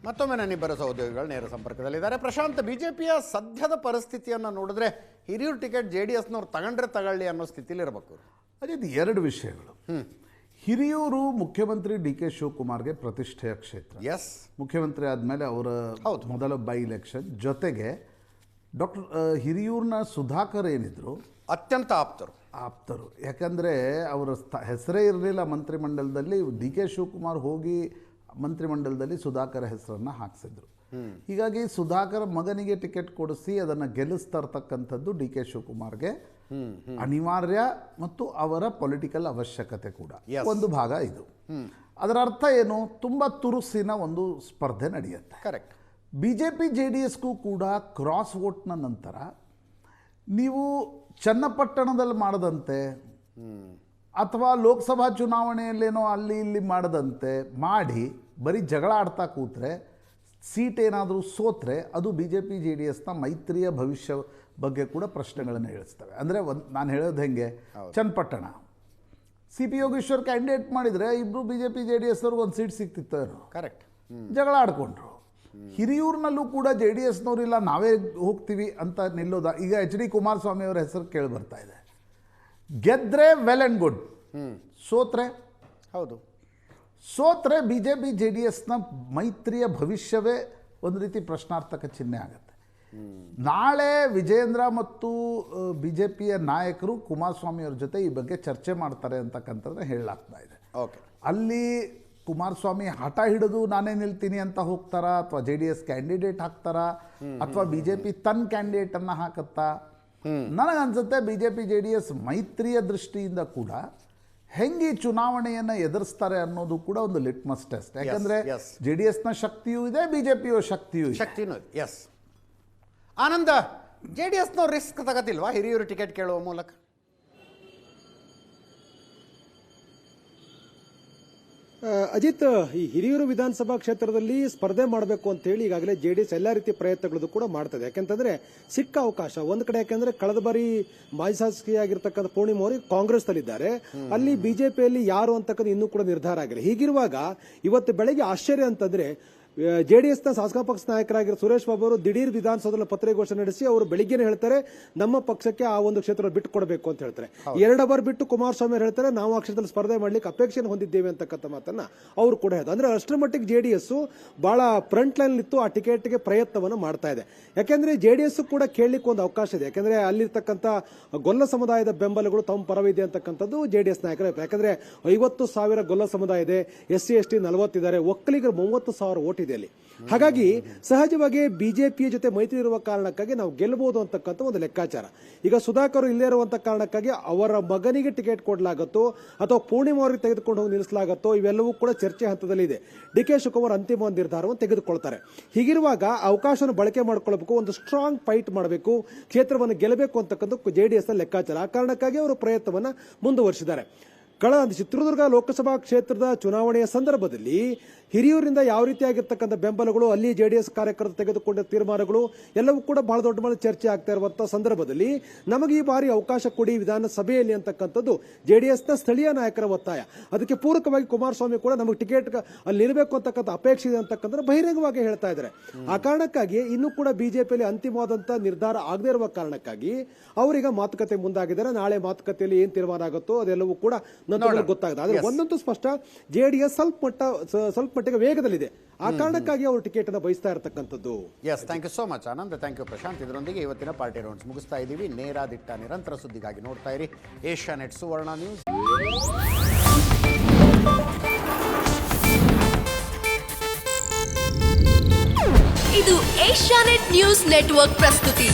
ಮತ್ತೊಮ್ಮೆ ನನ್ನಿಬ್ಬರ ಸಹೋದ್ಯೋಗಿಗಳು ನೇರ ಸಂಪರ್ಕದಲ್ಲಿದ್ದಾರೆ. ಪ್ರಶಾಂತ್, ಬಿಜೆಪಿಯ ಸದ್ಯದ ಪರಿಸ್ಥಿತಿಯನ್ನು ನೋಡಿದ್ರೆ ಹಿರಿಯೂರು ಟಿಕೆಟ್ JDSನವ್ರು ತಗೊಂಡ್ರೆ ತಗೊಳ್ಳಿ ಅನ್ನೋ ಸ್ಥಿತಿಲಿ ಇರಬೇಕು. ಅದೇ ಎರಡು ವಿಷಯಗಳು. ಹಿರಿಯೂರು ಮುಖ್ಯಮಂತ್ರಿ DK ಶಿವಕುಮಾರ್ಗೆ ಪ್ರತಿಷ್ಠೆಯ ಕ್ಷೇತ್ರ. ಮುಖ್ಯಮಂತ್ರಿ ಆದಮೇಲೆ ಅವರ ಮೊದಲ ಬೈ ಎಲೆಕ್ಷನ್. ಜೊತೆಗೆ ಡಾಕ್ಟರ್ ಹಿರಿಯೂರಿನ ಸುಧಾಕರ್ ಏನಿದ್ರು ಅತ್ಯಂತ ಆಪ್ತರು. ಯಾಕಂದರೆ ಅವರ ಹೆಸರೇ ಇರಲಿಲ್ಲ ಮಂತ್ರಿಮಂಡಲದಲ್ಲಿ. DK ಶಿವಕುಮಾರ್ ಹೋಗಿ ಮಂತ್ರಿಮಂಡಲದಲ್ಲಿ ಸುಧಾಕರ್ ಹೆಸರನ್ನು ಹಾಕ್ಸಿದ್ರು. ಹೀಗಾಗಿ ಸುಧಾಕರ್ ಮಗನಿಗೆ ಟಿಕೆಟ್ ಕೊಡಿಸಿ ಅದನ್ನು ಗೆಲ್ಲಿಸ್ತಾ ಇರ್ತಕ್ಕಂಥದ್ದು DK ಶಿವಕುಮಾರ್ಗೆ ಅನಿವಾರ್ಯ ಮತ್ತು ಅವರ ಪೊಲಿಟಿಕಲ್ ಅವಶ್ಯಕತೆ ಕೂಡ ಒಂದು ಭಾಗ ಇದು. ಅದರ ಅರ್ಥ ಏನು? ತುಂಬ ತುರುಸಿನ ಒಂದು ಸ್ಪರ್ಧೆ ನಡೆಯುತ್ತೆ. ಕರೆಕ್ಟ್. BJP JDSಗೂ ಕೂಡ ಕ್ರಾಸ್ ವೋಟ್ನ ನಂತರ ನೀವು ಚನ್ನಪಟ್ಟಣದಲ್ಲಿ ಮಾಡದಂತೆ ಅಥವಾ ಲೋಕಸಭಾ ಚುನಾವಣೆಯಲ್ಲೇನೋ ಅಲ್ಲಿ ಇಲ್ಲಿ ಮಾಡದಂತೆ ಮಾಡಿ ಬರೀ ಜಗಳ ಆಡ್ತಾ ಕೂತ್ರೆ, ಸೀಟ್ ಏನಾದರೂ ಸೋತ್ರೆ ಅದು BJP JDSನ ಮೈತ್ರಿಯ ಭವಿಷ್ಯ ಬಗ್ಗೆ ಕೂಡ ಪ್ರಶ್ನೆಗಳನ್ನು ಹೇಳಿಸ್ತವೆ. ಅಂದರೆ ನಾನು ಹೇಳೋದು ಹೆಂಗೆ, ಚನ್ನಪಟ್ಟಣ CP ಯೋಗೇಶ್ವರ್ ಕ್ಯಾಂಡಿಡೇಟ್ ಮಾಡಿದರೆ ಇಬ್ಬರು BJP JDS ಅವ್ರಿಗೆ ಒಂದು ಸೀಟ್ ಸಿಕ್ತಿತ್ತು ಏನೋ. ಕರೆಕ್ಟ್. ಜಗಳ ಆಡ್ಕೊಂಡ್ರು. ಹಿರಿಯೂರಿನಲ್ಲೂ ಕೂಡ JDSನವರಿಲ್ಲ ನಾವೇ ಹೋಗ್ತೀವಿ ಅಂತ ನಿಲ್ಲೋದ. ಈಗ HD ಕುಮಾರಸ್ವಾಮಿ ಅವರ ಹೆಸರು ಕೇಳಿ ಬರ್ತಾ ಇದೆ. ಗೆದ್ರೆ ವೆಲ್ ಆ್ಯಂಡ್ ಗುಡ್, ಸೋತ್ರೆ BJP JDSನ ಮೈತ್ರಿಯ ಭವಿಷ್ಯವೇ ಒಂದು ರೀತಿ ಪ್ರಶ್ನಾರ್ಥಕ ಚಿಹ್ನೆ ಆಗುತ್ತೆ. ನಾಳೆ ವಿಜೇಂದ್ರ ಮತ್ತು BJPಯ ನಾಯಕರು ಕುಮಾರಸ್ವಾಮಿ ಅವ್ರ ಜೊತೆ ಈ ಬಗ್ಗೆ ಚರ್ಚೆ ಮಾಡ್ತಾರೆ ಅಂತಕ್ಕಂಥದ್ದನ್ನ ಹೇಳಲಾಗ್ತಾ ಇದೆ. ಅಲ್ಲಿ ಕುಮಾರಸ್ವಾಮಿ ಹಠ ಹಿಡಿದು ನಾನೇ ನಿಲ್ತೀನಿ ಅಂತ ಹೋಗ್ತಾರಾ, ಅಥವಾ JDS ಕ್ಯಾಂಡಿಡೇಟ್ ಹಾಕ್ತಾರಾ, ಅಥವಾ BJP ತನ್ನ ಕ್ಯಾಂಡಿಡೇಟನ್ನು ಹಾಕತ್ತಾ? ನನಗನ್ಸುತ್ತೆ BJP JDS ಮೈತ್ರಿಯ ದೃಷ್ಟಿಯಿಂದ ಕೂಡ ಹೆಂಗೆ ಚುನಾವಣೆಯನ್ನು ಎದುರಿಸ್ತಾರೆ ಅನ್ನೋದು ಕೂಡ ಒಂದು ಲಿಟ್ಮಸ್ ಟೆಸ್ಟ್. ಯಾಕಂದರೆ JDSನ ಶಕ್ತಿಯೂ ಇದೆ, BJPಯ ಶಕ್ತಿಯೂ ಇದೆ. ಆನಂದ, JDSನವ್ರು ರಿಸ್ಕ್ ತಗೋತಿಲ್ವಾ ಹಿರಿಯೂರು ಟಿಕೆಟ್ ಕೇಳುವ ಮೂಲಕ? ಅಜಿತ್, ಈ ಹಿರಿಯೂರು ವಿಧಾನಸಭಾ ಕ್ಷೇತ್ರದಲ್ಲಿ ಸ್ಪರ್ಧೆ ಮಾಡಬೇಕು ಅಂತ ಹೇಳಿ ಈಗಾಗಲೇ JDS ಎಲ್ಲ ರೀತಿಯ ಪ್ರಯತ್ನಗಳು ಕೂಡ ಮಾಡ್ತದೆ. ಯಾಕಂತಂದ್ರೆ ಸಿಕ್ಕ ಅವಕಾಶ ಒಂದು ಕಡೆ, ಯಾಕಂದ್ರೆ ಕಳೆದ ಬಾರಿ ಮಾಜಿ ಶಾಸಕಿಯಾಗಿರ್ತಕ್ಕಂಥ ಪೂರ್ಣಿಮಾ ಅವರು ಕಾಂಗ್ರೆಸ್ನಲ್ಲಿದ್ದಾರೆ. ಅಲ್ಲಿ ಬಿಜೆಪಿಯಲ್ಲಿ ಯಾರು ಅಂತಕ್ಕಂಥ ಇನ್ನೂ ಕೂಡ ನಿರ್ಧಾರ ಆಗಿಲ್ಲ. ಹೀಗಿರುವಾಗ ಇವತ್ತು ಬೆಳಗ್ಗೆ ಆಶ್ಚರ್ಯ ಅಂತಂದ್ರೆ JDSನ ಶಾಸಕ ಪಕ್ಷ ನಾಯಕರಾಗಿರೋ ಸುರೇಶ್ ಬಾಬು ಅವರು ದಿಢೀರ್ ವಿಧಾನಸೌಧದಲ್ಲಿ ಪತ್ರಿಕಾಗೋಷ್ಠಿ ನಡೆಸಿ ಅವರು ಬೆಳಿಗ್ಗೆನೇ ಹೇಳ್ತಾರೆ ನಮ್ಮ ಪಕ್ಷಕ್ಕೆ ಆ ಒಂದು ಕ್ಷೇತ್ರ ಬಿಟ್ಟು ಕೊಡಬೇಕು ಅಂತ ಹೇಳ್ತಾರೆ. 2 ಅವರ್ ಬಿಟ್ಟು ಕುಮಾರಸ್ವಾಮಿ ಅವರು ಹೇಳ್ತಾರೆ ನಾವು ಆ ಕ್ಷೇತ್ರದಲ್ಲಿ ಸ್ಪರ್ಧೆ ಮಾಡ್ಲಿಕ್ಕೆ ಅಪೇಕ್ಷೆಯನ್ನು ಹೊಂದಿದ್ದೇವೆ ಅಂತಕ್ಕಂಥ ಮಾತನ್ನ ಅವರು ಕೂಡ ಹೇಳ್ತಾರೆ. ಅಂದ್ರೆ ಅಷ್ಟರ ಮಟ್ಟಿಗೆ JDS ಬಹಳ ಫ್ರಂಟ್ ಲೈನ್ ಇತ್ತು, ಆ ಟಿಕೆಟ್ಗೆ ಪ್ರಯತ್ನವನ್ನು ಮಾಡ್ತಾ ಇದೆ. ಯಾಕೆಂದ್ರೆ JDS ಕೂಡ ಕೇಳಲಿಕ್ಕೆ ಒಂದು ಅವಕಾಶ ಇದೆ. ಯಾಕಂದ್ರೆ ಅಲ್ಲಿರ್ತಕ್ಕಂಥ ಗೊಲ್ಲ ಸಮುದಾಯದ ಬೆಂಬಲಗಳು ತಮ್ಮ ಪರವಿದೆ ಅಂತಕ್ಕಂಥದ್ದು JDS ನಾಯಕರ. ಯಾಕಂದ್ರೆ 50,000 ಗೊಲ್ಲ ಸಮುದಾಯ ಇದೆ, SC ST 40 ಇದ್ದಾರೆ, ಒಕ್ಕಲಿಗರು 30,000 ಓಟ್ ಇದೆ ಅಲ್ಲಿ. ಹಾಗಾಗಿ ಸಹಜವಾಗಿ ಬಿಜೆಪಿಯ ಜೊತೆ ಮೈತ್ರಿ ಇರುವ ಕಾರಣಕ್ಕಾಗಿ ನಾವು ಗೆಲ್ಲಬಹುದು ಅಂತಕ್ಕಂಥ ಒಂದು ಲೆಕ್ಕಾಚಾರ. ಈಗ ಸುಧಾಕರ್ ಇಲ್ಲೇ ಇರುವಂತ ಕಾರಣಕ್ಕಾಗಿ ಅವರ ಮಗನಿಗೆ ಟಿಕೆಟ್ ಕೊಡಲಾಗುತ್ತೋ ಅಥವಾ ಪೂರ್ಣಿಮಾ ಅವರಿಗೆ ತೆಗೆದುಕೊಂಡು ಹೋಗಿ ನಿಲ್ಲಿಸಲಾಗುತ್ತೋ, ಇವೆಲ್ಲವೂ ಕೂಡ ಚರ್ಚೆ ಹಂತದಲ್ಲಿ ಇದೆ. DK ಶಿವಕುಮಾರ್ ಅಂತಿಮ ಒಂದು ನಿರ್ಧಾರವನ್ನು ತೆಗೆದುಕೊಳ್ತಾರೆ. ಹೀಗಿರುವಾಗ ಅವಕಾಶವನ್ನು ಬಳಕೆ ಮಾಡಿಕೊಳ್ಳಬೇಕು, ಒಂದು ಸ್ಟ್ರಾಂಗ್ ಫೈಟ್ ಮಾಡಬೇಕು, ಕ್ಷೇತ್ರವನ್ನು ಗೆಲ್ಲಬೇಕು ಅಂತಕ್ಕಂಥ JDS ಲೆಕ್ಕಾಚಾರ. ಆ ಕಾರಣಕ್ಕಾಗಿ ಅವರು ಪ್ರಯತ್ನವನ್ನು ಮುಂದುವರಿಸಿದ್ದಾರೆ. ಚಿತ್ರದುರ್ಗ ಲೋಕಸಭಾ ಕ್ಷೇತ್ರದ ಚುನಾವಣೆಯ ಸಂದರ್ಭದಲ್ಲಿ ಹಿರಿಯೂರಿನಿಂದ ಯಾವ ರೀತಿಯಾಗಿರ್ತಕ್ಕಂಥ ಬೆಂಬಲಗಳು, ಅಲ್ಲಿ JDS ಕಾರ್ಯಕರ್ತರು ತೆಗೆದುಕೊಂಡ ತೀರ್ಮಾನಗಳು ಎಲ್ಲವೂ ಕೂಡ ಬಹಳ ದೊಡ್ಡ ಮಟ್ಟದ ಚರ್ಚೆ ಆಗ್ತಾ ಇರುವಂತಹ ಸಂದರ್ಭದಲ್ಲಿ ನಮಗೆ ಈ ಬಾರಿ ಅವಕಾಶ ಕೊಡಿ ವಿಧಾನಸಭೆಯಲ್ಲಿ ಅಂತಕ್ಕಂಥದ್ದು JDSನ ಸ್ಥಳೀಯ ನಾಯಕರ ಒತ್ತಾಯ. ಅದಕ್ಕೆ ಪೂರಕವಾಗಿ ಕುಮಾರಸ್ವಾಮಿ ಕೂಡ ನಮಗೆ ಟಿಕೆಟ್ ಅಲ್ಲಿ ಇರಬೇಕು ಅಂತಕ್ಕಂಥ ಅಪೇಕ್ಷೆ ಇದೆ ಅಂತಕ್ಕಂಥ ಬಹಿರಂಗವಾಗಿ ಹೇಳ್ತಾ ಇದ್ದಾರೆ. ಆ ಕಾರಣಕ್ಕಾಗಿ ಇನ್ನೂ ಕೂಡ ಬಿಜೆಪಿಯಲ್ಲಿ ಅಂತಿಮವಾದಂತಹ ನಿರ್ಧಾರ ಆಗದೇ ಇರುವ ಕಾರಣಕ್ಕಾಗಿ ಅವರೀಗ ಮಾತುಕತೆ ಮುಂದಾಗಿದ್ದಾರೆ. ನಾಳೆ ಮಾತುಕತೆಯಲ್ಲಿ ಏನ್ ತೀರ್ಮಾನ ಆಗುತ್ತೋ ಅದೆಲ್ಲವೂ ಕೂಡ ಗೊತ್ತಾಗುತ್ತೆ. ಆದ್ರೆ ಒಂದಂತೂ ಸ್ಪಷ್ಟ, JDS ಸ್ವಲ್ಪ ಮಟ್ಟಿಗೆ ವೇಗದಲ್ಲಿದೆ. ಆ ಕಾರಣಕ್ಕಾಗಿ ಅವರು ಟಿಕೆಟ್ ಅನ್ನು ಬಯಸ್ತಾ ಇರತಕ್ಕಂಥದ್ದು. Thank you so much Anand, thank you Prashanth. ಇದರೊಂದಿಗೆ ಇವತ್ತಿನ ಪಾರ್ಟಿ ರೌಂಡ್ಸ್ ಮುಗಿಸ್ತಾ ಇದ್ದೀವಿ. ನೇರ ದಿಟ್ಟ ನಿರಂತರ ಸುದ್ದಿಗಾಗಿ ನೋಡ್ತಾ ಇರಿ ಏಷ್ಯಾನೆಟ್ ಸುವರ್ಣ ನ್ಯೂಸ್. ಇದು ಏಷ್ಯಾನೆಟ್ ನ್ಯೂಸ್ ನೆಟ್ವರ್ಕ್ ಪ್ರಸ್ತುತಿ.